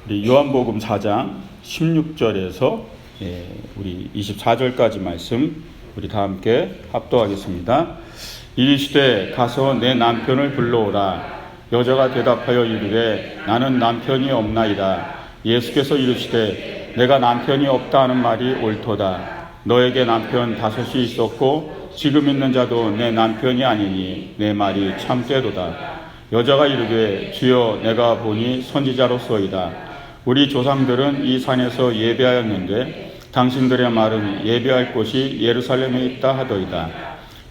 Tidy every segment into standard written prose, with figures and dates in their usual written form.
우리 요한복음 4장 16절에서 우리 24절까지 말씀 우리 다 함께 합독하겠습니다. 이르시되 가서 내 남편을 불러오라. 여자가 대답하여 이르되 나는 남편이 없나이다. 예수께서 이르시되 내가 남편이 없다 하는 말이 옳도다. 너에게 남편 5이 있었고 지금 있는 자도 내 남편이 아니니 내 말이 참되도다. 여자가 이르되 주여 내가 보니 선지자로소이다. 우리 조상들은 이 산에서 예배하였는데 당신들의 말은 예배할 곳이 예루살렘에 있다 하더이다.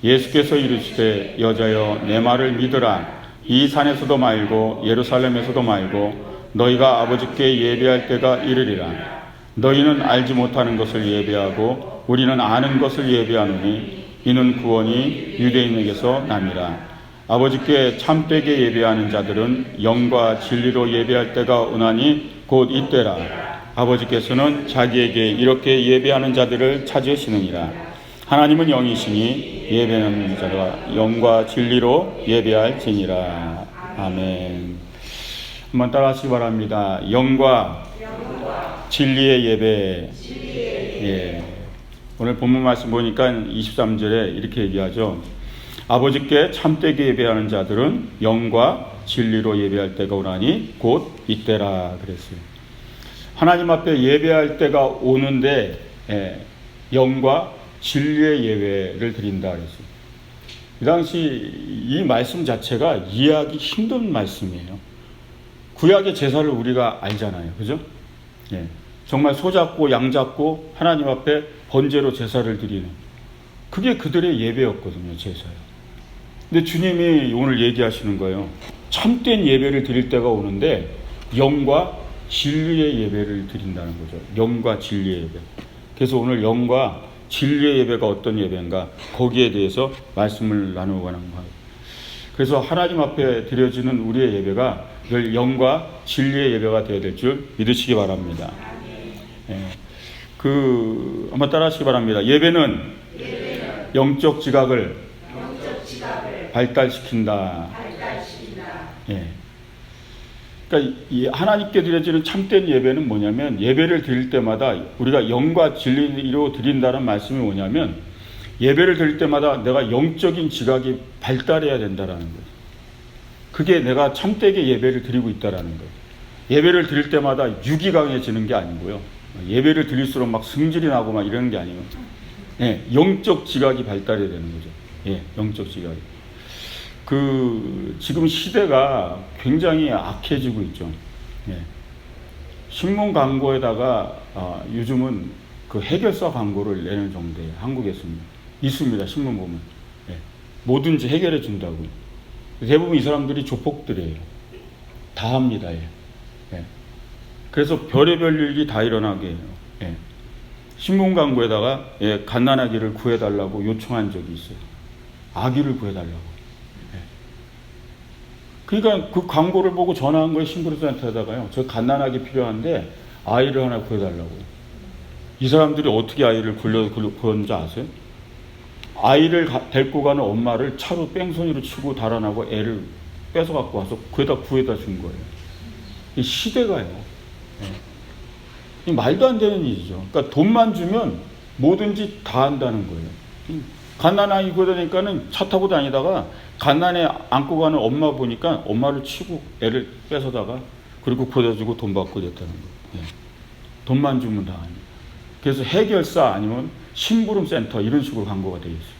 예수께서 이르시되 여자여 내 말을 믿으라. 이 산에서도 말고 예루살렘에서도 말고 너희가 아버지께 예배할 때가 이르리라. 너희는 알지 못하는 것을 예배하고 우리는 아는 것을 예배하노니 이는 구원이 유대인에게서 남이라. 아버지께 참되게 예배하는 자들은 영과 진리로 예배할 때가 오나니 곧 이때라. 아버지께서는 자기에게 이렇게 예배하는 자들을 찾으시느니라. 하나님은 영이시니 예배하는 자가 영과 진리로 예배할지니라. 아멘. 한번 따라하시기 바랍니다. 영과 진리의 예배. 예. 오늘 본문 말씀 보니까 23절에 이렇게 얘기하죠. 아버지께 참되게 예배하는 자들은 영과 진리로 예배할 때가 오나니 곧 이때라 그랬어요. 하나님 앞에 예배할 때가 오는데 영과 진리의 예배를 드린다 그랬어요. 이 당시 이 말씀 자체가 이해하기 힘든 말씀이에요. 구약의 제사를 우리가 알잖아요. 그죠? 예. 정말 소 잡고 양 잡고 하나님 앞에 번제로 제사를 드리는 그게 그들의 예배였거든요. 제사요. 근데 주님이 오늘 얘기하시는 거예요. 참된 예배를 드릴 때가 오는데 영과 진리의 예배를 드린다는 거죠. 영과 진리의 예배. 그래서 오늘 영과 진리의 예배가 어떤 예배인가 거기에 대해서 말씀을 나누고 하는 거예요. 그래서 하나님 앞에 드려지는 우리의 예배가 늘 영과 진리의 예배가 되어야 될 줄 믿으시기 바랍니다. 한번 따라하시기 바랍니다. 예배는 영적 지각을 발달시킨다. 예. 그러니까 이 하나님께 드려지는 참된 예배는 뭐냐면 예배를 드릴 때마다 우리가 영과 진리로 드린다는 말씀이 뭐냐면 예배를 드릴 때마다 내가 영적인 지각이 발달해야 된다라는 거예요. 그게 내가 참되게 예배를 드리고 있다라는 거예요. 예배를 드릴 때마다 육이 강해지는 게 아니고요. 예배를 드릴수록 막 승질이 나고 막 이러는 게 아니고 영적 지각이 발달해야 되는 거죠. 영적 지각이. 지금 시대가 굉장히 악해지고 있죠. 신문 광고에다가 요즘은 그 해결사 광고를 내는 정도예요. 한국에서는. 있습니다. 신문 보면. 뭐든지 해결해 준다고. 대부분 이 사람들이 조폭들이에요. 다 합니다. 그래서 별의별 일이 다 일어나게 해요. 신문 광고에다가 갓난아기를 구해달라고 요청한 적이 있어요. 아기를 구해달라고. 그러니까 그 광고를 보고 전화한 거예요. 신부센터에다가요. 저 갓난아기 필요한데 아이를 하나 구해달라고. 이 사람들이 어떻게 아이를 구했는지 아세요? 아이를 데리고 가는 엄마를 차로 뺑소니로 치고 달아나고 애를 뺏어 갖고 와서 구해다 준 거예요. 이 시대가요. 말도 안 되는 일이죠. 그러니까 돈만 주면 뭐든지 다 한다는 거예요. 갓난아기 구해다니까는 차 타고 다니다가 갓난애 안고 가는 엄마 보니까 엄마를 치고 애를 뺏어다가 그리고 구해다주고 돈 받고 됐다는 거예요. 돈만 주면 다 하니. 그래서 해결사 아니면 심부름센터 이런 식으로 광고가 되어 있어요.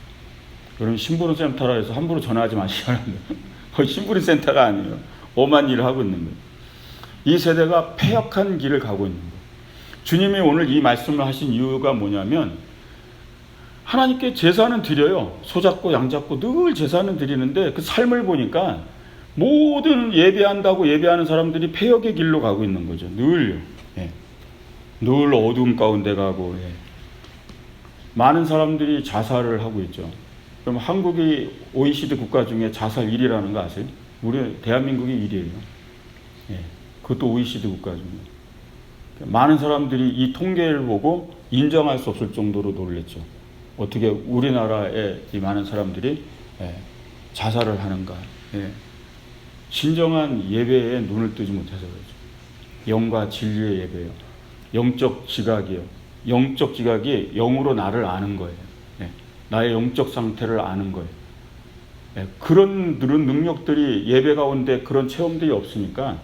여러분 심부름센터라 해서 함부로 전화하지 마시기 바랍니다. 거의 심부름센터가 아니에요. 엄한 일을 하고 있는 거예요. 이 세대가 폐역한 길을 가고 있는 거예요. 주님이 오늘 이 말씀을 하신 이유가 뭐냐면 하나님께 제사는 드려요. 소 잡고 양 잡고 늘 제사는 드리는데 그 삶을 보니까 모든 예배한다고 예배하는 사람들이 폐역의 길로 가고 있는 거죠. 늘요. 늘 어두움 가운데 가고 많은 사람들이 자살을 하고 있죠. 그럼 한국이 OECD 국가 중에 자살 1위라는 거 아세요? 우리 대한민국이 1위예요. 그것도 OECD 국가 중에. 많은 사람들이 이 통계를 보고 인정할 수 없을 정도로 놀랬죠. 어떻게 우리나라에 이 많은 사람들이 자살을 하는가. 진정한 예배에 눈을 뜨지 못해서 그렇죠. 영과 진리의 예배예요. 영적 지각이요. 영적 지각이 영으로 나를 아는 거예요. 예. 나의 영적 상태를 아는 거예요. 예. 그런 능력들이 예배 가운데 그런 체험들이 없으니까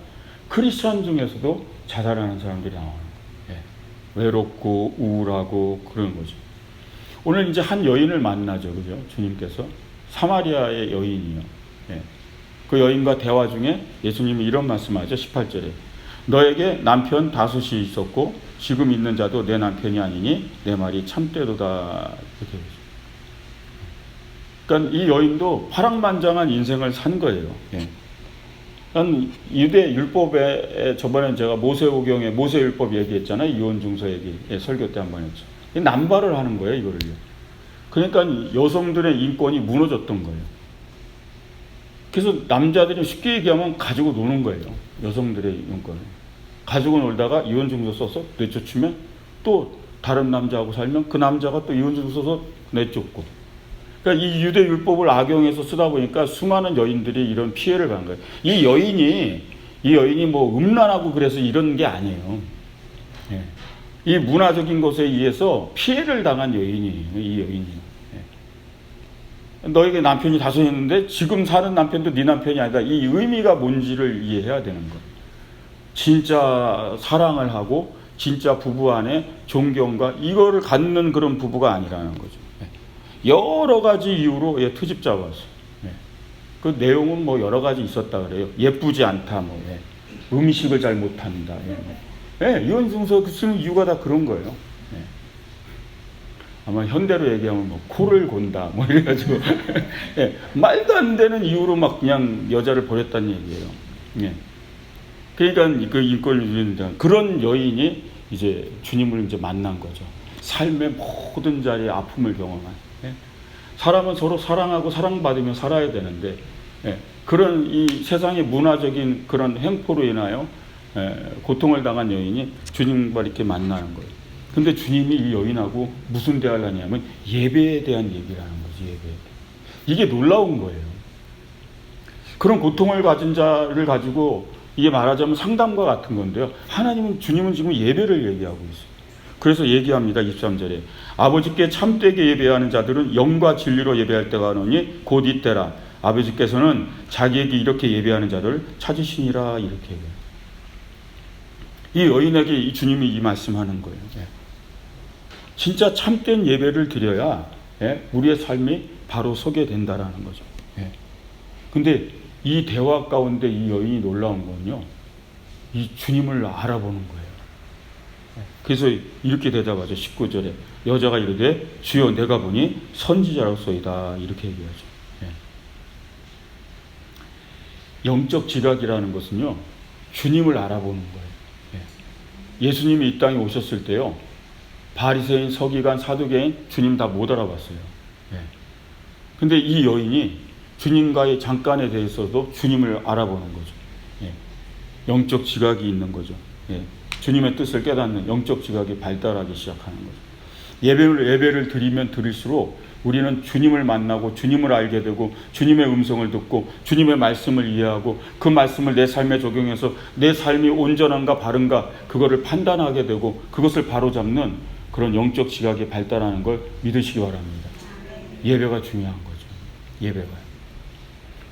크리스천 중에서도 자살하는 사람들이 나와요. 예. 외롭고 우울하고 그런 거죠. 오늘 이제 한 여인을 만나죠. 그죠? 주님께서. 사마리아의 여인이요. 예. 그 여인과 대화 중에 예수님이 이런 말씀하죠. 18절에. 너에게 남편 5이 있었고 지금 있는 자도 내 남편이 아니니 내 말이 참되도다. 이렇게. 그러니까 이 여인도 파랑만장한 인생을 산 거예요. 예. 유대 율법에 저번에 제가 모세오경에 모세율법 얘기했잖아요. 이혼중서 얘기. 예, 설교 때 한번 했죠. 남발을 하는 거예요, 이거를요. 그러니까 여성들의 인권이 무너졌던 거예요. 그래서 남자들이 쉽게 얘기하면 가지고 노는 거예요. 여성들의 인권을. 가지고 놀다가 이혼증서 써서 내쫓으면 또 다른 남자하고 살면 그 남자가 또 이혼증서 써서 내쫓고. 그러니까 이 유대 율법을 악용해서 쓰다 보니까 수많은 여인들이 이런 피해를 받는 거예요. 이 여인이 뭐 음란하고 그래서 이런 게 아니에요. 예. 이 문화적인 것에 의해서 피해를 당한 여인이에요. 이 여인이. 예. 너에게 남편이 5있는데 지금 사는 남편도 네 남편이 아니다. 이 의미가 뭔지를 이해해야 되는 거예요. 진짜 사랑을 하고 진짜 부부 안에 존경과 이거를 갖는 그런 부부가 아니라는 거죠. 여러 가지 이유로 트집 잡았어요. 그 내용은 뭐 여러 가지 있었다 그래요. 예쁘지 않다, 뭐 음식을 잘 못한다. 이혼증서 쓰는 이유가 다 그런 거예요. 아마 현대로 얘기하면 뭐 코를 곤다, 뭐 이래가지고 말도 안 되는 이유로 막 그냥 여자를 버렸다는 얘기예요. 그러니까 그 인권을 누리는 그런 여인이 이제 주님을 이제 만난 거죠. 삶의 모든 자리에 아픔을 경험한. 사람은 서로 사랑하고 사랑받으며 살아야 되는데 그런 이 세상의 문화적인 그런 행포로 인하여 고통을 당한 여인이 주님과 이렇게 만나는 거예요. 근데 주님이 이 여인하고 무슨 대화를 하냐면 예배에 대한 얘기를 하는 거지. 예배. 이게 놀라운 거예요. 그런 고통을 가진 자를 가지고 이게 말하자면 상담과 같은 건데요. 주님은 지금 예배를 얘기하고 있어요. 그래서 얘기합니다. 23절에 아버지께 참되게 예배하는 자들은 영과 진리로 예배할 때가 오노니 곧 이때라. 아버지께서는 자기에게 이렇게 예배하는 자들을 찾으시니라. 이렇게 얘기해요. 이 여인에게 이 주님이 이 말씀하는 거예요. 진짜 참된 예배를 드려야 우리의 삶이 바로 서게 된다라는 거죠. 근데 이 대화 가운데 이 여인이 놀라운 건요. 이 주님을 알아보는 거예요. 그래서 이렇게 대답하죠. 19절에 여자가 이르되 주여 내가 보니 선지자로소이다. 이렇게 얘기하죠. 영적 지각이라는 것은요. 주님을 알아보는 거예요. 예수님이 이 땅에 오셨을 때요. 바리새인, 서기관, 사두개인 주님 다 못 알아봤어요. 근데 이 여인이 주님과의 잠깐에 대해서도 주님을 알아보는 거죠. 영적 지각이 있는 거죠. 주님의 뜻을 깨닫는 영적 지각이 발달하기 시작하는 거죠. 예배를 드리면 드릴수록 우리는 주님을 만나고 주님을 알게 되고 주님의 음성을 듣고 주님의 말씀을 이해하고 그 말씀을 내 삶에 적용해서 내 삶이 온전한가 바른가 그거를 판단하게 되고 그것을 바로잡는 그런 영적 지각이 발달하는 걸 믿으시기 바랍니다. 예배가 중요한 거죠. 예배가.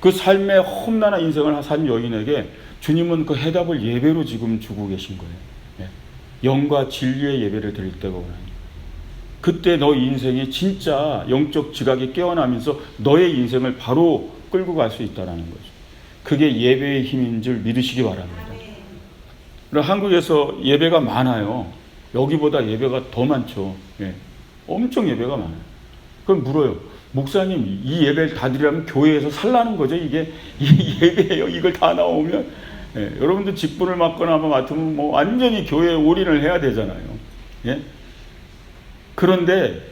그 삶의 험난한 인생을 산 여인에게 주님은 그 해답을 예배로 지금 주고 계신 거예요. 영과 진리의 예배를 드릴 때가 오나니 그때 너 인생이 진짜 영적 지각이 깨어나면서 너의 인생을 바로 끌고 갈 수 있다는 거죠. 그게 예배의 힘인 줄 믿으시기 바랍니다. 그럼 한국에서 예배가 많아요. 여기보다 예배가 더 많죠. 엄청 예배가 많아요. 그럼 물어요. 목사님 이 예배를 다 드리려면 교회에서 살라는 거죠. 이게 이 예배예요. 이걸 다 나오면 여러분들 직분을 맡거나 맡으면 뭐 완전히 교회에 올인을 해야 되잖아요. 그런데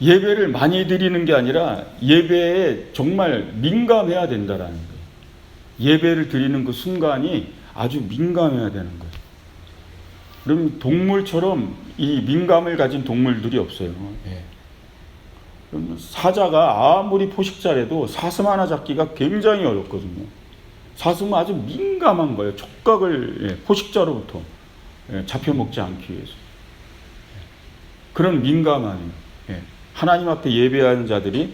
예배를 많이 드리는 게 아니라 예배에 정말 민감해야 된다라는 거예요. 예배를 드리는 그 순간이 아주 민감해야 되는 거예요. 그럼 동물처럼 이 민감을 가진 동물들이 없어요. 그럼 사자가 아무리 포식자라도 사슴 하나 잡기가 굉장히 어렵거든요. 사슴은 아주 민감한 거예요. 촉각을 포식자로부터. 잡혀 먹지 않기 위해서. 그런 민감함, 하나님 앞에 예배하는 자들이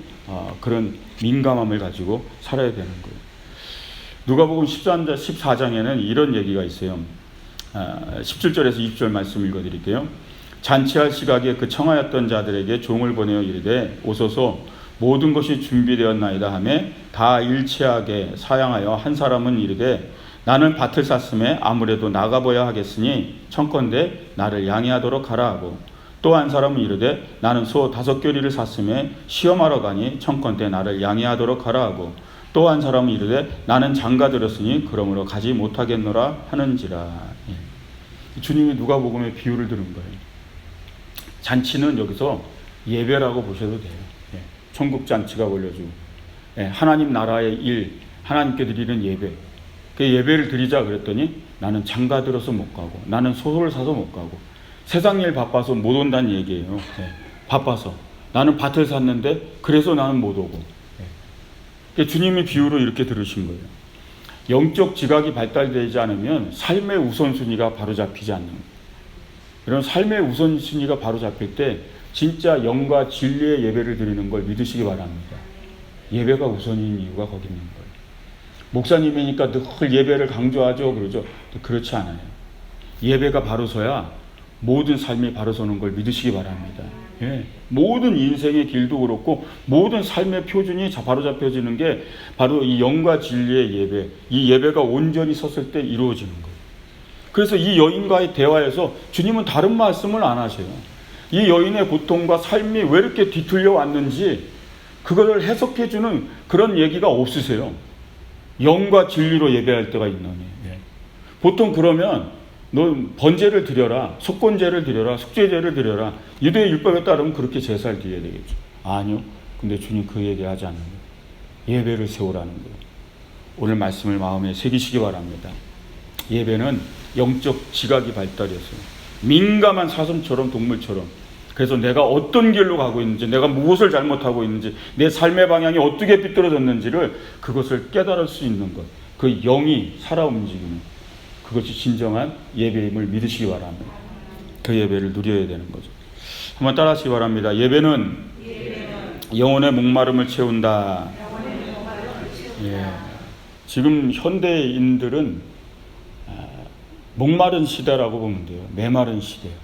그런 민감함을 가지고 살아야 되는 거예요. 누가복음 14장에는 이런 얘기가 있어요. 17절에서 20절 말씀 읽어드릴게요. 잔치할 시각에 그 청하였던 자들에게 종을 보내어 이르되 오소서 모든 것이 준비되었나이다 하며 다 일치하게 사양하여 한 사람은 이르되 나는 밭을 샀음에 아무래도 나가봐야 하겠으니 청컨대 나를 양해하도록 하라 하고 또 한 사람은 이르되 나는 소 5교리를 샀음에 시험하러 가니 청컨대 나를 양해하도록 하라 하고 또 한 사람은 이르되 나는 장가 들었으니 그러므로 가지 못하겠노라 하는지라. 주님이 누가복음의 비유를 들은 거예요. 잔치는 여기서 예배라고 보셔도 돼요. 천국 잔치가 벌려지고 하나님 나라의 일, 하나님께 드리는 예배. 그 예배를 드리자 그랬더니 나는 장가 들어서 못 가고 나는 소를 사서 못 가고 세상 일 바빠서 못 온다는 얘기예요. 바빠서 나는 밭을 샀는데 그래서 나는 못 오고. 주님의 비유로 이렇게 들으신 거예요. 영적 지각이 발달되지 않으면 삶의 우선순위가 바로 잡히지 않는 거예요. 이런 삶의 우선순위가 바로 잡힐 때 진짜 영과 진리의 예배를 드리는 걸 믿으시기 바랍니다. 예배가 우선인 이유가 거기 있는 거예요. 목사님이니까 늘 예배를 강조하죠. 그러죠. 그렇지 않아요. 예배가 바로 서야 모든 삶이 바로 서는 걸 믿으시기 바랍니다. 모든 인생의 길도 그렇고 모든 삶의 표준이 바로 잡혀지는 게 바로 이 영과 진리의 예배, 이 예배가 온전히 섰을 때 이루어지는 거예요. 그래서 이 여인과의 대화에서 주님은 다른 말씀을 안 하세요. 이 여인의 고통과 삶이 왜 이렇게 뒤틀려 왔는지 그거를 해석해주는 그런 얘기가 없으세요. 영과 진리로 예배할 때가 있나니. 보통 그러면 너 번제를 드려라, 속건제를 드려라, 속죄제를 드려라. 유대의 율법에 따르면 그렇게 제사를 드려야 되겠죠. 아니요. 근데 주님 그 얘기하지 않는 거예요. 예배를 세우라는 거예요. 오늘 말씀을 마음에 새기시기 바랍니다. 예배는 영적 지각이 발달해서 민감한 사슴처럼 동물처럼 그래서 내가 어떤 길로 가고 있는지 내가 무엇을 잘못하고 있는지 내 삶의 방향이 어떻게 삐뚤어졌는지를 그것을 깨달을 수 있는 것, 그 영이 살아 움직이는 그것이 진정한 예배임을 믿으시기 바랍니다. 그 예배를 누려야 되는 거죠. 한번 따라하시기 바랍니다. 예배는 영혼의 목마름을 채운다. 지금 현대인들은 목마른 시대라고 보면 돼요. 메마른 시대예요.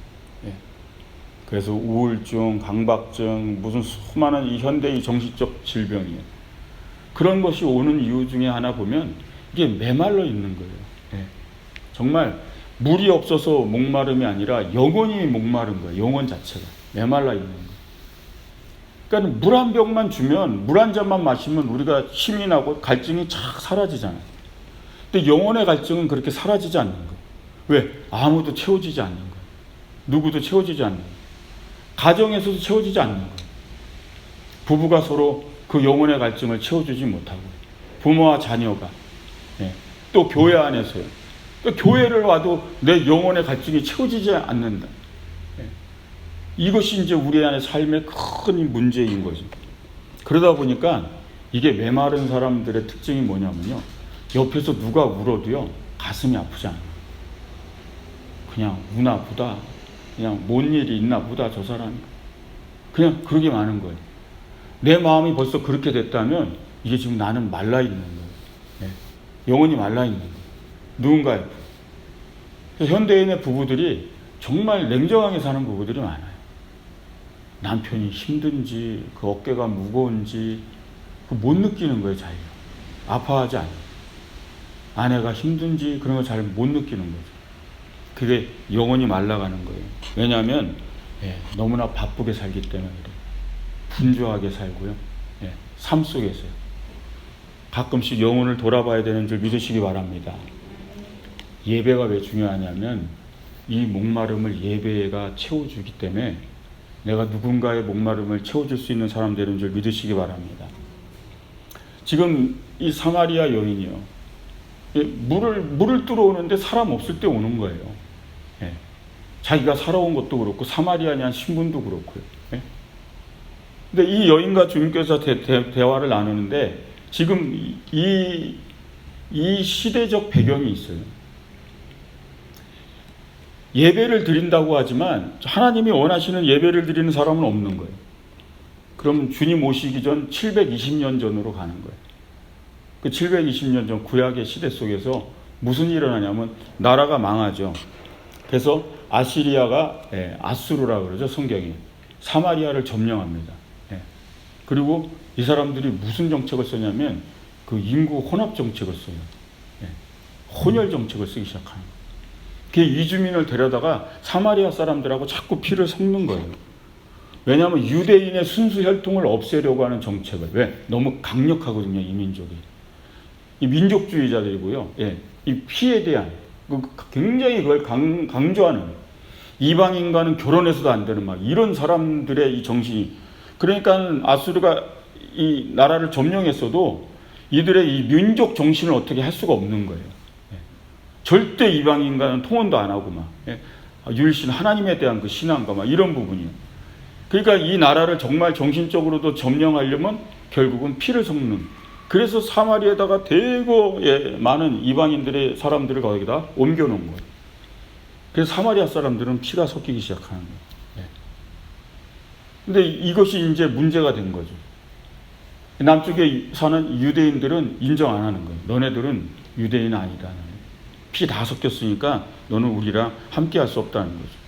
그래서 우울증, 강박증, 무슨 수많은 이 현대의 정신적 질병이에요. 그런 것이 오는 이유 중에 하나 보면 이게 메말라 있는 거예요. 정말 물이 없어서 목마름이 아니라 영혼이 목마른 거예요. 영혼 자체가 메말라 있는 거예요. 그러니까 물 한 병만 주면 물 한 잔만 마시면 우리가 힘이 나고 갈증이 착 사라지잖아요. 근데 영혼의 갈증은 그렇게 사라지지 않는 거예요. 왜? 아무도 채워지지 않는 거예요. 누구도 채워지지 않는 거예요. 가정에서도 채워지지 않는 거예요. 부부가 서로 그 영혼의 갈증을 채워주지 못하고 부모와 자녀가 또 교회 안에서요. 또 교회를 와도 내 영혼의 갈증이 채워지지 않는다. 이것이 이제 우리 안의 삶의 큰 문제인 거죠. 그러다 보니까 이게 메마른 사람들의 특징이 뭐냐면요. 옆에서 누가 울어도요. 가슴이 아프지 않아요. 그냥 우나 보다. 그냥 뭔 일이 있나 보다 저 사람이. 그냥 그러게 마는 거예요. 내 마음이 벌써 그렇게 됐다면 이게 지금 나는 말라있는 거예요. 영혼이 말라있는 거예요. 누군가에. 현대인의 부부들이 정말 냉정하게 사는 부부들이 많아요. 남편이 힘든지 그 어깨가 무거운지 못 느끼는 거예요. 자기가. 아파하지 않아요. 아내가 힘든지 그런 걸 잘 못 느끼는 거죠. 그게 영혼이 말라가는 거예요. 왜냐하면 너무나 바쁘게 살기 때문에 그래요. 분주하게 살고요. 삶 속에서요. 가끔씩 영혼을 돌아봐야 되는 줄 믿으시기 바랍니다. 예배가 왜 중요하냐면 이 목마름을 예배가 채워주기 때문에 내가 누군가의 목마름을 채워줄 수 있는 사람 되는 줄 믿으시기 바랍니다. 지금 이 사마리아 여인이요. 물을 뚫어 오는데 사람 없을 때 오는 거예요. 자기가 살아온 것도 그렇고 사마리아에 한 신분도 그렇고요. 근데 이 여인과 주님께서 대화를 나누는데 지금 이 시대적 배경이 있어요. 예배를 드린다고 하지만 하나님이 원하시는 예배를 드리는 사람은 없는 거예요. 그럼 주님 오시기 전 720년 전으로 가는 거예요. 그 720년 전 구약의 시대 속에서 무슨 일이 일어나냐면 나라가 망하죠. 그래서 아시리아가 아수르라 그러죠. 성경이 사마리아를 점령합니다. 그리고 이 사람들이 무슨 정책을 썼냐면 그 인구 혼합 정책을 써요. 혼혈 정책을 쓰기 시작하는 거예요. 그 이주민을 데려다가 사마리아 사람들하고 자꾸 피를 섞는 거예요. 왜냐하면 유대인의 순수 혈통을 없애려고 하는 정책을. 왜? 너무 강력하거든요, 이 민족이. 이 민족주의자들이고요. 이 피에 대한 굉장히 그걸 강조하는, 이방인과는 결혼해서도 안 되는 막 이런 사람들의 이 정신이. 그러니까 아수르가 이 나라를 점령했어도 이들의 이 민족 정신을 어떻게 할 수가 없는 거예요. 절대 이방인과는 통혼도 안 하고 막 율신 하나님에 대한 그 신앙과 막 이런 부분이요. 그러니까 이 나라를 정말 정신적으로도 점령하려면 결국은 피를 섞는. 그래서 사마리아에다가 대거 많은 이방인들의 사람들을 거기다 옮겨놓은 거예요. 그래서 사마리아 사람들은 피가 섞이기 시작하는 거예요. 근데 이것이 이제 문제가 된 거죠. 남쪽에 사는 유대인들은 인정 안 하는 거예요. 너네들은 유대인 아니다. 피 다 섞였으니까 너는 우리랑 함께 할 수 없다는 거죠.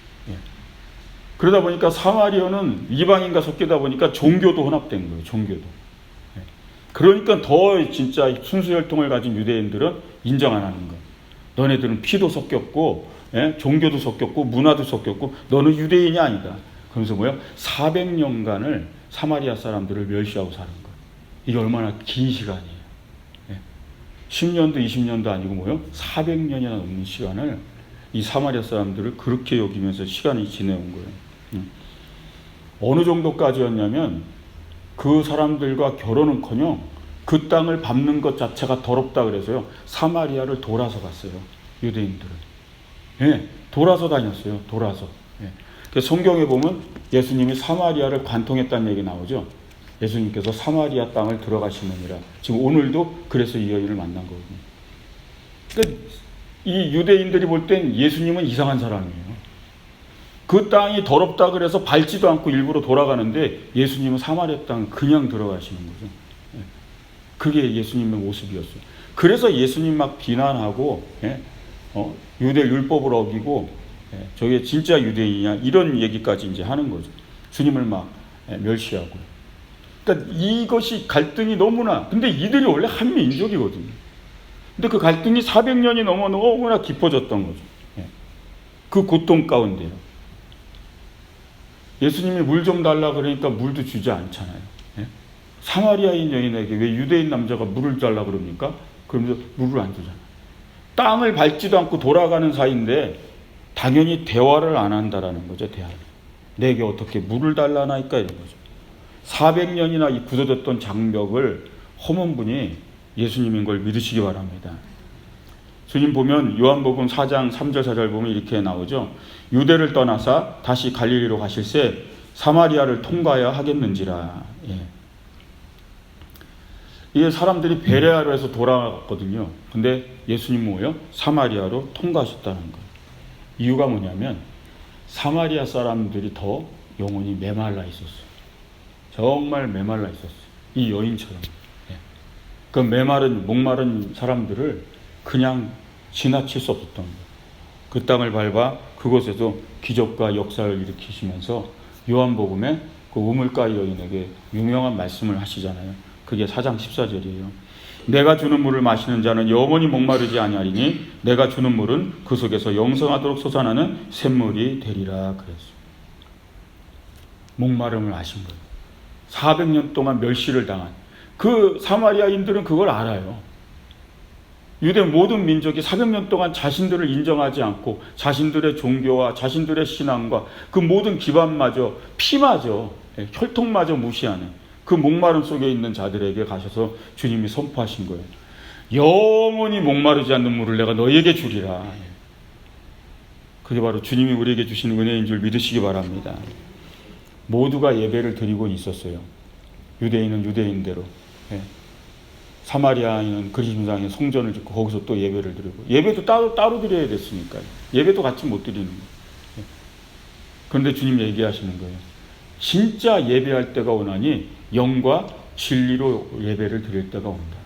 그러다 보니까 사마리아는 이방인과 섞이다 보니까 종교도 혼합된 거예요. 종교도. 그러니까 더 진짜 순수 혈통을 가진 유대인들은 인정 안 하는 거예요. 너네들은 피도 섞였고 종교도 섞였고 문화도 섞였고 너는 유대인이 아니다. 그러면서 뭐요? 400년간을 사마리아 사람들을 멸시하고 사는 거예요. 이게 얼마나 긴 시간이에요. 10년도 20년도 아니고 뭐요? 400년이나 넘는 시간을 이 사마리아 사람들을 그렇게 여기면서 시간이 지내온 거예요. 어느 정도까지였냐면 그 사람들과 결혼은커녕 그 땅을 밟는 것 자체가 더럽다 그래서요. 사마리아를 돌아서 갔어요. 유대인들은. 돌아서 다녔어요. 돌아서. 그래서 성경에 보면 예수님이 사마리아를 관통했다는 얘기 나오죠. 예수님께서 사마리아 땅을 들어가시느니라. 지금 오늘도 그래서 이 여인을 만난 거거든요. 그러니까 이 유대인들이 볼 땐 예수님은 이상한 사람이에요. 그 땅이 더럽다 그래서 밟지도 않고 일부러 돌아가는데 예수님은 사마리아 땅 그냥 들어가시는 거죠. 그게 예수님의 모습이었어요. 그래서 예수님 막 비난하고 유대 율법을 어기고 저게 진짜 유대인이냐 이런 얘기까지 이제 하는 거죠. 주님을 막 멸시하고. 그러니까 이것이 갈등이 너무나, 근데 이들이 원래 한 민족이거든요. 근데 그 갈등이 400년이 넘어 너무나 깊어졌던 거죠. 그 고통 가운데요. 예수님이 물 좀 달라 그러니까 물도 주지 않잖아요. 사마리아인 여인에게 왜 유대인 남자가 물을 달라 그럽니까? 그러면서 물을 안 주잖아요. 땅을 밟지도 않고 돌아가는 사이인데 당연히 대화를 안 한다라는 거죠. 대화를. 내게 어떻게 물을 달라나니까 이런 거죠. 400년이나 이 굳어졌던 장벽을 허문 분이 예수님인 걸 믿으시기 바랍니다. 주님 보면 요한복음 4장 3절 4절 보면 이렇게 나오죠. 유대를 떠나사 다시 갈릴리로 가실새 사마리아를 통과해야 하겠는지라. 이게 사람들이 베레아로 해서 돌아갔거든요. 근데 예수님 뭐예요? 사마리아로 통과하셨다는 거예요. 이유가 뭐냐면 사마리아 사람들이 더 영혼이 메말라 있었어요. 정말 메말라 있었어요. 이 여인처럼. 그 목마른 사람들을 그냥 지나칠 수 없었던 거예요. 그 땅을 밟아 그곳에서 기적과 역사를 일으키시면서 요한복음에 그 우물가 여인에게 유명한 말씀을 하시잖아요. 그게 4장 14절이에요. 내가 주는 물을 마시는 자는 영원히 목마르지 아니하리니 내가 주는 물은 그 속에서 영생하도록 솟아나는 샘물이 되리라 그랬어요. 목마름을 아신 거예요. 400년 동안 멸시를 당한 그 사마리아인들은 그걸 알아요. 유대 모든 민족이 400년 동안 자신들을 인정하지 않고 자신들의 종교와 자신들의 신앙과 그 모든 기반마저 피마저 혈통마저 무시하는 그 목마름 속에 있는 자들에게 가셔서 주님이 선포하신 거예요. 영원히 목마르지 않는 물을 내가 너희에게 주리라. 그게 바로 주님이 우리에게 주시는 은혜인 줄 믿으시기 바랍니다. 모두가 예배를 드리고 있었어요. 유대인은 유대인대로. 사마리아인은 그리심산에 성전을 짓고 거기서 또 예배를 드리고, 예배도 따로 드려야 됐으니까요. 예배도 같이 못 드리는 거예요. 그런데 주님 얘기하시는 거예요. 진짜 예배할 때가 오나니 영과 진리로 예배를 드릴 때가 온다.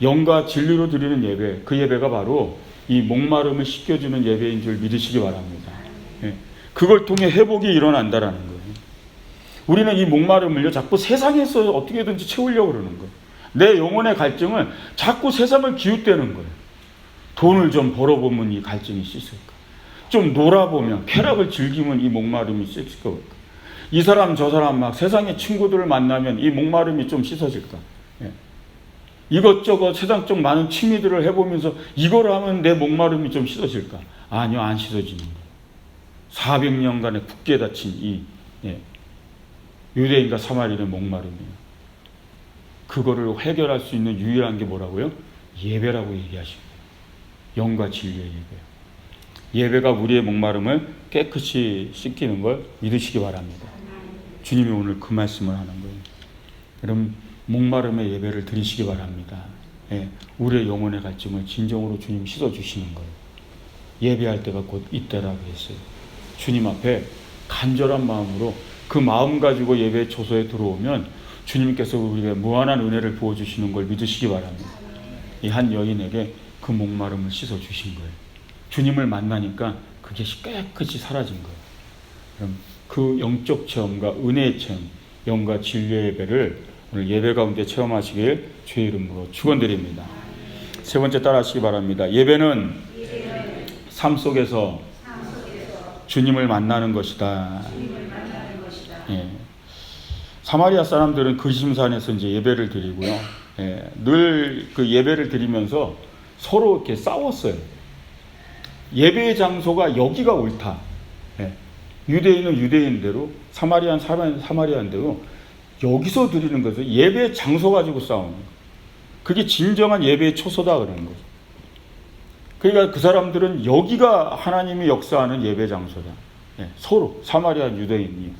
영과 진리로 드리는 예배, 그 예배가 바로 이 목마름을 씻겨주는 예배인 줄 믿으시기 바랍니다. 그걸 통해 회복이 일어난다라는 거예요. 우리는 이 목마름을요, 자꾸 세상에서 어떻게든지 채우려고 그러는 거예요. 내 영혼의 갈증을 자꾸 세상을 기웃대는 거예요. 돈을 좀 벌어보면 이 갈증이 씻을까? 좀 놀아보면, 쾌락을 즐기면 이 목마름이 씻을까? 이 사람 저 사람 막 세상의 친구들을 만나면 이 목마름이 좀 씻어질까? 이것저것 세상적 많은 취미들을 해보면서 이걸 하면 내 목마름이 좀 씻어질까? 아니요, 안 씻어지는 거예요. 400년간의 굳게 닫힌 이 유대인과 사마리아의 목마름이에요. 그거를 해결할 수 있는 유일한 게 뭐라고요? 예배라고 얘기하시고, 영과 진리의 예배요. 예배가 우리의 목마름을 깨끗이 씻기는 걸 믿으시기 바랍니다. 주님이 오늘 그 말씀을 하는 거예요. 여러분, 목마름의 예배를 드리시기 바랍니다. 우리의 영혼의 갈증을 진정으로 주님 씻어주시는 거예요. 예배할 때가 곧 이때라고 했어요. 주님 앞에 간절한 마음으로 그 마음 가지고 예배 초소에 들어오면 주님께서 우리에게 무한한 은혜를 부어주시는 걸 믿으시기 바랍니다. 이 한 여인에게 그 목마름을 씻어주신 거예요. 주님을 만나니까 그게 깨끗이 사라진 거예요. 그럼 그 영적 체험과 은혜의 체험, 영과 진리의 예배를 오늘 예배 가운데 체험하시길 주의 이름으로 축원드립니다. 세 번째 따라하시기 바랍니다. 예배는 삶 속에서 주님을 만나는 것이다. 사마리아 사람들은 그리심산에서 이제 예배를 드리고요. 늘 그 예배를 드리면서 서로 이렇게 싸웠어요. 예배의 장소가 여기가 옳다. 유대인은 유대인대로, 사마리아는 사마리아인대로 여기서 드리는 거죠. 예배의 장소 가지고 싸우는 거예요. 그게 진정한 예배의 초소다 그러는 거죠. 그러니까 그 사람들은 여기가 하나님이 역사하는 예배 장소다. 서로 사마리아 유대인이.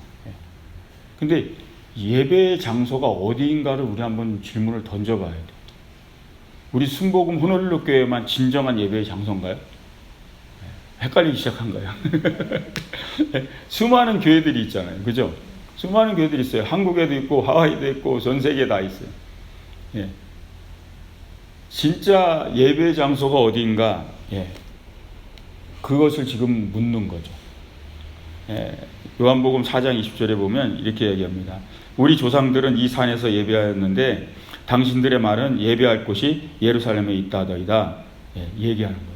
근데 예배의 장소가 어디인가를 우리 한번 질문을 던져봐야 돼. 우리 순복음 호놀룰루 교회만 진정한 예배의 장소인가요? 헷갈리기 시작한가요? 수많은 교회들이 있잖아요. 그죠? 수많은 교회들이 있어요. 한국에도 있고 하와이도 있고 전 세계에 다 있어요. 진짜 예배 장소가 어디인가? 그것을 지금 묻는 거죠. 요한복음 4장 20절에 보면 이렇게 얘기합니다. 우리 조상들은 이 산에서 예배하였는데 당신들의 말은 예배할 곳이 예루살렘에 있다 하더이다. 얘기하는 거예요.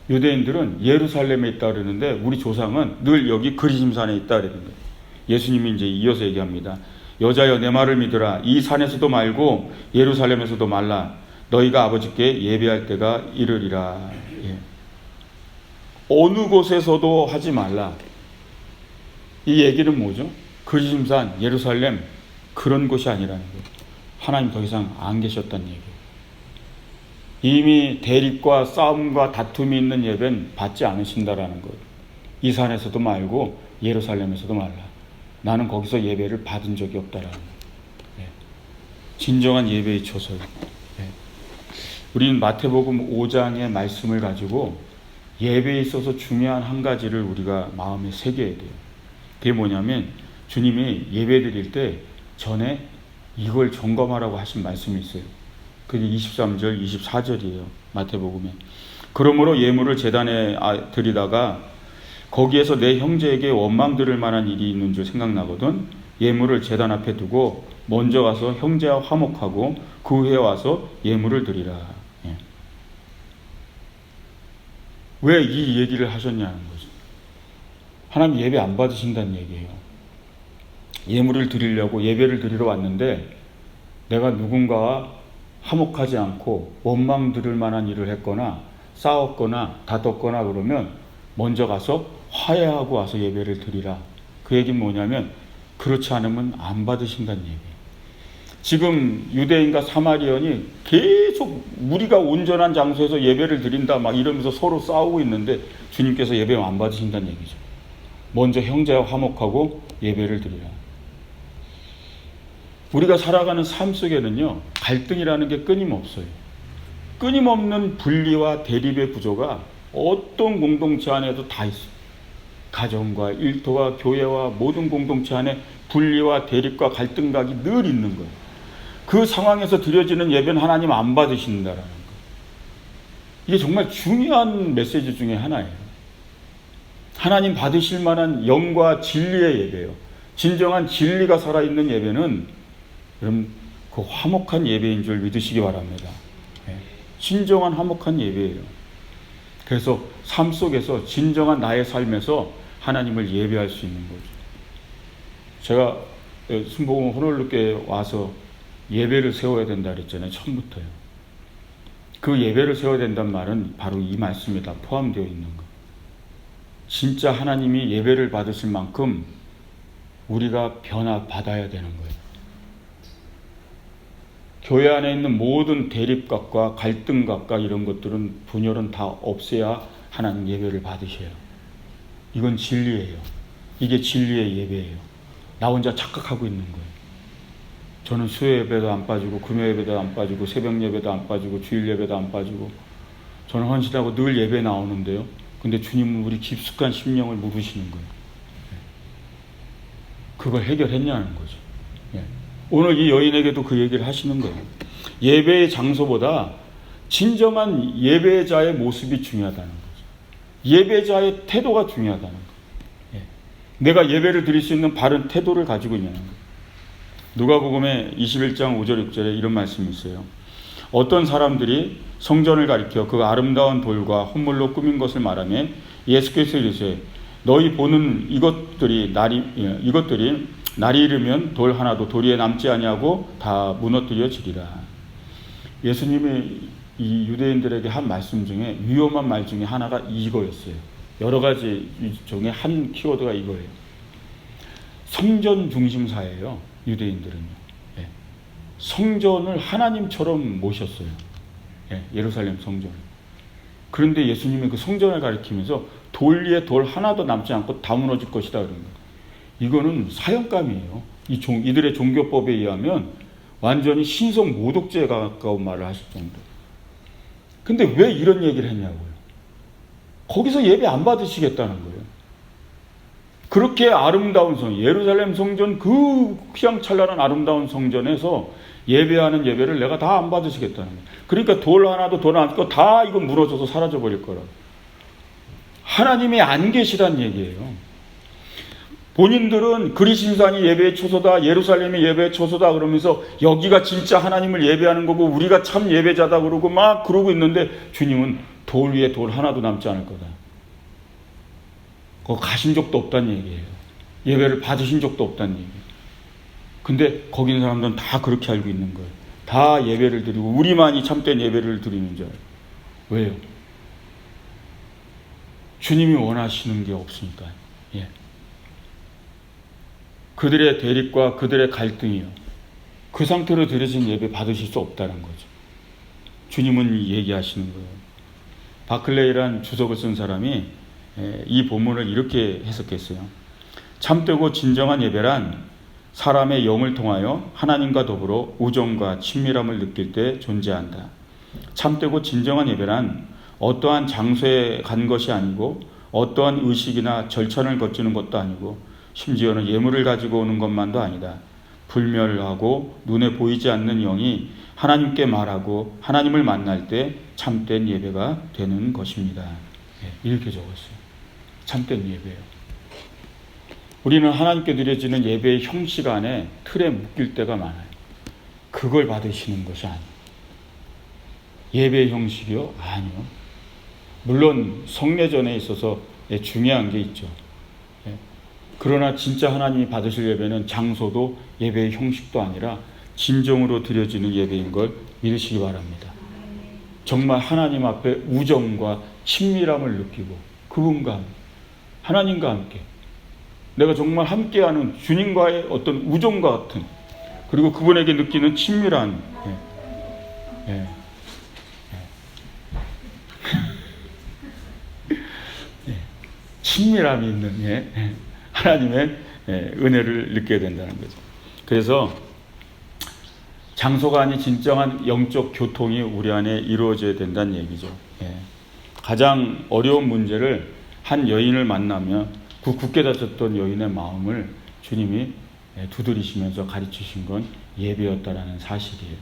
유대인들은 예루살렘에 있다 그러는데 우리 조상은 늘 여기 그리심산에 있다 그러는 거예요. 예수님이 이제 이어서 얘기합니다. 여자여 내 말을 믿으라. 이 산에서도 말고 예루살렘에서도 말라. 너희가 아버지께 예배할 때가 이르리라. 어느 곳에서도 하지 말라. 이 얘기는 뭐죠? 그리심산, 예루살렘 그런 곳이 아니라는 거예요. 하나님 더 이상 안 계셨다는 얘기예요. 이미 대립과 싸움과 다툼이 있는 예배는 받지 않으신다라는 거예요. 이 산에서도 말고 예루살렘에서도 말라. 나는 거기서 예배를 받은 적이 없다라는 거예요. 진정한 예배의 초소예요. 우리는 마태복음 5장의 말씀을 가지고 예배에 있어서 중요한 한 가지를 우리가 마음에 새겨야 돼요. 그게 뭐냐면 주님이 예배 드릴 때 전에 이걸 점검하라고 하신 말씀이 있어요. 그게 23절, 24절이에요. 마태복음에. 그러므로 예물을 제단에 드리다가 거기에서 내 형제에게 원망 들을 만한 일이 있는 줄 생각나거든 예물을 제단 앞에 두고 먼저 가서 형제와 화목하고 그 후에 와서 예물을 드리라. 왜 이 얘기를 하셨냐는 거죠. 하나님 예배 안 받으신다는 얘기예요. 예물을 드리려고 예배를 드리러 왔는데 내가 누군가와 화목하지 않고 원망 들을 만한 일을 했거나 싸웠거나 다퉜거나 그러면 먼저 가서 화해하고 와서 예배를 드리라. 그 얘기는 뭐냐면 그렇지 않으면 안 받으신다는 얘기예요. 지금 유대인과 사마리아인이 계속 우리가 온전한 장소에서 예배를 드린다 막 이러면서 서로 싸우고 있는데 주님께서 예배 안 받으신다는 얘기죠. 먼저 형제와 화목하고 예배를 드리라. 우리가 살아가는 삶 속에는요, 갈등이라는 게 끊임없어요. 끊임없는 분리와 대립의 구조가 어떤 공동체 안에도 다 있어요. 가정과 일터와 교회와 모든 공동체 안에 분리와 대립과 갈등각이 늘 있는 거예요. 그 상황에서 드려지는 예배는 하나님 안 받으신다라는 거예요. 이게 정말 중요한 메시지 중에 하나예요. 하나님 받으실 만한 영과 진리의 예배예요. 진정한 진리가 살아있는 예배는 여러분 그 화목한 예배인 줄 믿으시기 바랍니다. 진정한 화목한 예배예요. 그래서 삶 속에서 진정한 나의 삶에서 하나님을 예배할 수 있는 거죠. 제가 순복음 호놀루교에 와서 예배를 세워야 된다 그랬잖아요. 처음부터요. 그 예배를 세워야 된다는 말은 바로 이 말씀에 다 포함되어 있는 거예요. 진짜 하나님이 예배를 받으실 만큼 우리가 변화받아야 되는 거예요. 교회 안에 있는 모든 대립각과 갈등각과 이런 것들은 분열은 다 없애야 하나님 예배를 받으셔요. 이건 진리예요. 이게 진리의 예배예요. 나 혼자 착각하고 있는 거예요. 저는 수요 예배도 안 빠지고 금요 예배도 안 빠지고 새벽 예배도 안 빠지고 주일 예배도 안 빠지고 저는 헌신하고 늘 예배 나오는데요. 근데 주님은 우리 깊숙한 심령을 물으시는 거예요. 그걸 해결했냐는 거죠. 오늘 이 여인에게도 그 얘기를 하시는 거예요. 예배의 장소보다 진정한 예배자의 모습이 중요하다는 거죠. 예배자의 태도가 중요하다는 거예요. 내가 예배를 드릴 수 있는 바른 태도를 가지고 있냐는 거예요. 누가복음의 21장 5절 6절에 이런 말씀이 있어요. 어떤 사람들이 성전을 가리켜 그 아름다운 돌과 혼물로 꾸민 것을 말하며 예수께서 이르시되 너희 보는 이것들이 날이 이르면 돌 하나도 도리에 남지 아니하고 다 무너뜨려지리라. 예수님이 이 유대인들에게 한 말씀 중에 위험한 말 중에 하나가 이거였어요. 여러 가지 중에 한 키워드가 이거예요. 성전 중심사예요. 유대인들은요. 성전을 하나님처럼 모셨어요. 예루살렘 성전을. 그런데 예수님이 그 성전을 가리키면서 돌 위에 돌 하나도 남지 않고 다 무너질 것이다 그런 거예요. 이거는 사형감이에요. 이들의 종교법에 의하면 완전히 신성 모독죄에 가까운 말을 하실 정도. 근데 왜 이런 얘기를 했냐고요. 거기서 예배 안 받으시겠다는 거예요. 그렇게 아름다운 예루살렘 성전 그 휘황찬란한 아름다운 성전에서 예배하는 예배를 내가 다 안 받으시겠다는 거예요. 그러니까 돌 하나도 돌 하나도 다 이거 무너져서 사라져 버릴 거라. 하나님이 안 계시란 얘기예요. 본인들은 그리신산이 예배의 초소다, 예루살렘이 예배의 초소다 그러면서 여기가 진짜 하나님을 예배하는 거고 우리가 참 예배자다 그러고 막 그러고 있는데 주님은 돌 위에 돌 하나도 남지 않을 거다. 거기 가신 적도 없다는 얘기예요. 예배를 받으신 적도 없다는 얘기예요. 근데 거기 있는 사람들은 다 그렇게 알고 있는 거예요. 다 예배를 드리고 우리만이 참된 예배를 드리는 줄 알아요. 왜요? 주님이 원하시는 게 없으니까요. 그들의 대립과 그들의 갈등이요. 그 상태로 드려진 예배 받으실 수 없다는 거죠. 주님은 얘기하시는 거예요. 바클레이란 주석을 쓴 사람이 이 본문을 이렇게 해석했어요. 참되고 진정한 예배란 사람의 영을 통하여 하나님과 더불어 우정과 친밀함을 느낄 때 존재한다. 참되고 진정한 예배란 어떠한 장소에 간 것이 아니고 어떠한 의식이나 절차를 거치는 것도 아니고 심지어는 예물을 가지고 오는 것만도 아니다. 불멸하고 눈에 보이지 않는 영이 하나님께 말하고 하나님을 만날 때 참된 예배가 되는 것입니다. 이렇게 적었어요. 참된 예배예요. 우리는 하나님께 드려지는 예배의 형식 안에 틀에 묶일 때가 많아요. 그걸 받으시는 것이 아니에요. 예배의 형식이요? 아니요. 물론 성례전에 있어서 중요한 게 있죠. 그러나 진짜 하나님이 받으실 예배는 장소도 예배의 형식도 아니라 진정으로 드려지는 예배인 걸 믿으시기 바랍니다. 정말 하나님 앞에 우정과 친밀함을 느끼고 그분과 함께, 하나님과 함께 내가 정말 함께하는 주님과의 어떤 우정과 같은 그리고 그분에게 느끼는 친밀한 친밀함이 있는 하나님의 은혜를 느껴야 된다는 거죠. 그래서 장소가 아닌 진정한 영적 교통이 우리 안에 이루어져야 된다는 얘기죠. 예. 가장 어려운 문제를 한 여인을 만나면 그 굳게 닫혔던 여인의 마음을 주님이 두드리시면서 가르치신 건 예배였다라는 사실이에요.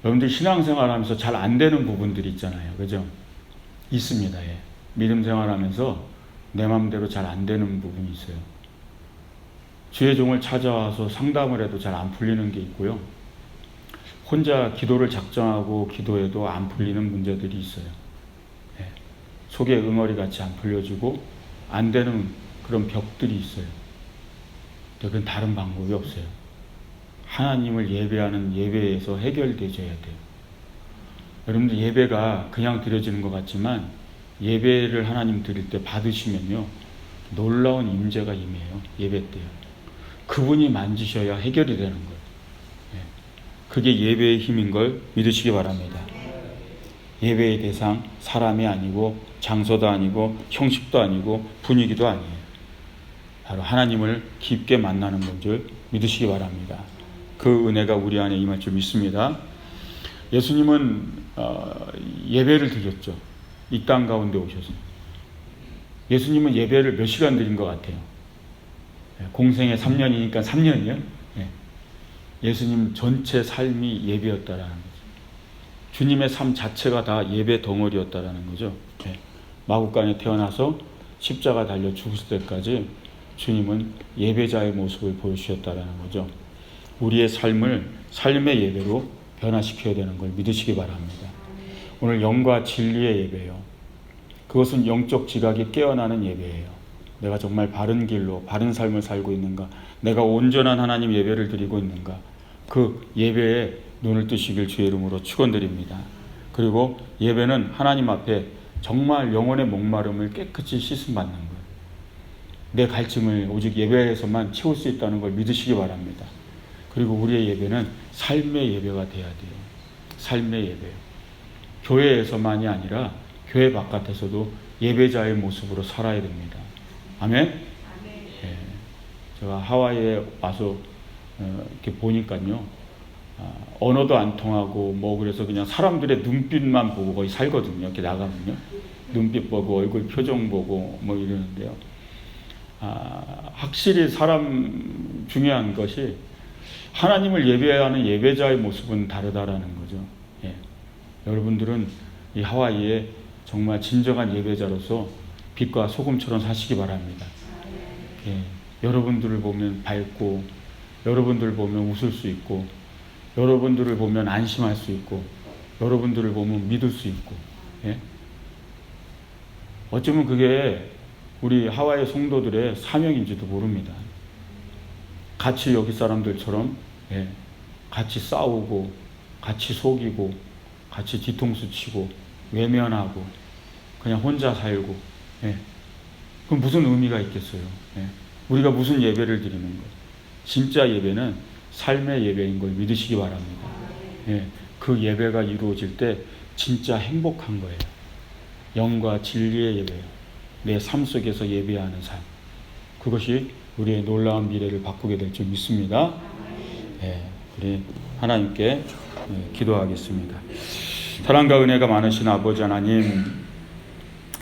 여러분들 신앙생활하면서 잘 안 되는 부분들이 있잖아요. 그죠? 있습니다. 예. 믿음 생활하면서 내 마음대로 잘 안 되는 부분이 있어요. 주의 종을 찾아와서 상담을 해도 잘 안 풀리는 게 있고요. 혼자 기도를 작정하고 기도해도 안 풀리는 문제들이 있어요. 예. 속에 응어리 같이 안 풀려지고 안 되는 그런 벽들이 있어요. 그건 다른 방법이 없어요. 하나님을 예배하는 예배에서 해결되어야 돼요. 여러분들 예배가 그냥 드려지는 것 같지만 예배를 하나님 드릴 때 받으시면요 놀라운 임재가 임해요. 예배 때요. 그분이 만지셔야 해결이 되는 거예요. 그게 예배의 힘인 걸 믿으시기 바랍니다. 예배의 대상 사람이 아니고 장소도 아니고 형식도 아니고 분위기도 아니에요. 바로 하나님을 깊게 만나는 줄 믿으시기 바랍니다. 그 은혜가 우리 안에 임할 줄 믿습니다. 예수님은 예배를 드렸죠. 이 땅 가운데 오셔서. 예수님은 예배를 몇 시간 드린 것 같아요? 공생에 3년이니까 3년이요? 예수님 전체 삶이 예배였다라는 거죠. 주님의 삶 자체가 다 예배 덩어리였다라는 거죠. 마구간에 태어나서 십자가 달려 죽으실 때까지 주님은 예배자의 모습을 보여주셨다라는 거죠. 우리의 삶을 삶의 예배로 변화시켜야 되는 걸 믿으시기 바랍니다. 오늘 영과 진리의 예배예요. 그것은 영적 지각이 깨어나는 예배예요. 내가 정말 바른 길로 바른 삶을 살고 있는가, 내가 온전한 하나님 예배를 드리고 있는가, 그 예배에 눈을 뜨시길 주의 이름으로 축원드립니다. 그리고 예배는 하나님 앞에 정말 영혼의 목마름을 깨끗이 씻음받는 거예요. 내 갈증을 오직 예배에서만 채울 수 있다는 걸 믿으시기 바랍니다. 그리고 우리의 예배는 삶의 예배가 돼야 돼요. 삶의 예배요. 교회에서만이 아니라 교회 바깥에서도 예배자의 모습으로 살아야 됩니다. 아멘? 예, 제가 하와이에 와서 이렇게 보니까요, 언어도 안 통하고 뭐 그래서 그냥 사람들의 눈빛만 보고 거의 살거든요. 이렇게 나가면요, 눈빛 보고 얼굴 표정 보고 뭐 이러는데요. 확실히 사람 중요한 것이 하나님을 예배하는 예배자의 모습은 다르다라는 거죠. 예. 여러분들은 이 하와이에 정말 진정한 예배자로서 빛과 소금처럼 사시기 바랍니다. 예. 여러분들을 보면 밝고, 여러분들을 보면 웃을 수 있고, 여러분들을 보면 안심할 수 있고, 여러분들을 보면 믿을 수 있고, 예. 어쩌면 그게 우리 하와이 성도들의 사명인지도 모릅니다. 같이 여기 사람들처럼 같이 싸우고 같이 속이고 같이 뒤통수 치고 외면하고 그냥 혼자 살고 그럼 무슨 의미가 있겠어요? 우리가 무슨 예배를 드리는 거예요? 진짜 예배는 삶의 예배인 걸 믿으시기 바랍니다. 그 예배가 이루어질 때 진짜 행복한 거예요. 영과 진리의 예배예요. 내 삶 속에서 예배하는 삶. 그것이 우리의 놀라운 미래를 바꾸게 될 줄 믿습니다. 우리 하나님께 기도하겠습니다. 사랑과 은혜가 많으신 아버지 하나님,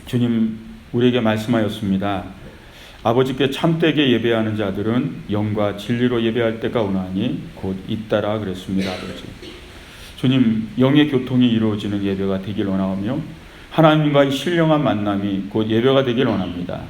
주님 우리에게 말씀하였습니다. 아버지께 참되게 예배하는 자들은 영과 진리로 예배할 때가 오나니 곧 잇따라 그랬습니다. 아버지, 주님 영의 교통이 이루어지는 예배가 되길 원하며 하나님과의 신령한 만남이 곧 예배가 되길 원합니다.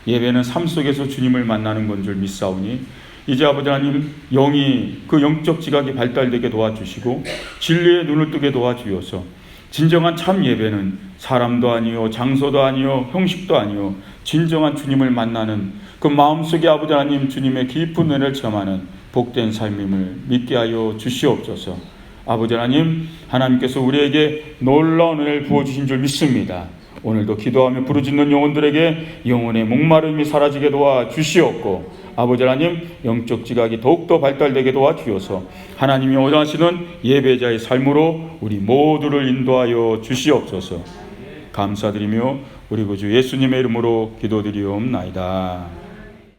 예배는 삶 속에서 주님을 만나는 건 줄 믿사오니 이제 아버지 하나님 영이 그 영적 지각이 발달되게 도와주시고 진리의 눈을 뜨게 도와주셔서 진정한 참 예배는 사람도 아니요 장소도 아니요 형식도 아니요 진정한 주님을 만나는 그 마음속에 아버지 하나님 주님의 깊은 은혜를 체험하는 복된 삶임을 믿게 하여 주시옵소서. 아버지 하나님, 하나님께서 우리에게 놀라운 은혜를 부어주신 줄 믿습니다. 오늘도 기도하며 부르짖는 영혼들에게 영혼의 목마름이 사라지게 도와주시옵고 아버지 하나님 영적 지각이 더욱더 발달되게 도와주셔서 하나님이 원하시는 예배자의 삶으로 우리 모두를 인도하여 주시옵소서. 감사드리며 우리 구주 예수님의 이름으로 기도드리옵나이다.